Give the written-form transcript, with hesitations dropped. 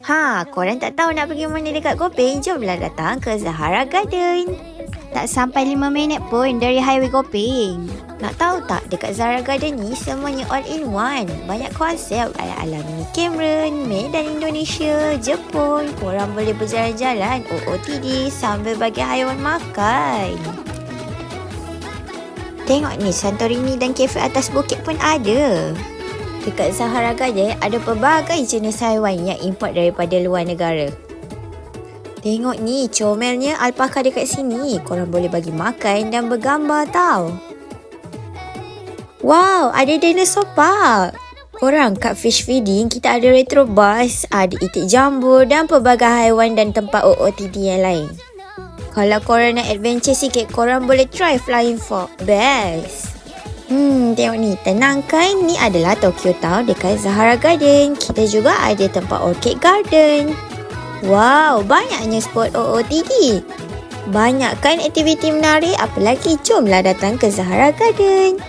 Korang tak tahu nak pergi mana dekat Kopeng? Jomlah datang ke Zahara Garden. Tak sampai 5 minit pun dari Highway Kopeng. Nak tahu tak, dekat Zahara Garden ni semuanya all in one. Banyak konsep ala-ala mini Cameron, Medan Indonesia, Jepun. Korang boleh berjalan-jalan OOTD sambil bagi haiwan makan. Tengok ni, Santorini dan kafe atas bukit pun ada. Dekat Zahara Garden ada pelbagai jenis haiwan yang import daripada luar negara. Tengok ni, comelnya alpaka dekat sini. Korang boleh bagi makan dan bergambar tau. Wow, ada dinosaur park. Korang kat fish feeding, kita ada retro bus, ada itik jambul dan pelbagai haiwan dan tempat OOTD yang lain. Kalau korang nak adventure sikit, korang boleh try Flying Fox. Best. Tengok ni, tenang kan? Ni adalah Tokyo Town dekat Zahara Garden. Kita juga ada tempat Orchid Garden. Wow, banyaknya spot OOTD. Banyak kan aktiviti menarik? Apa lagi? Jomlah datang ke Zahara Garden.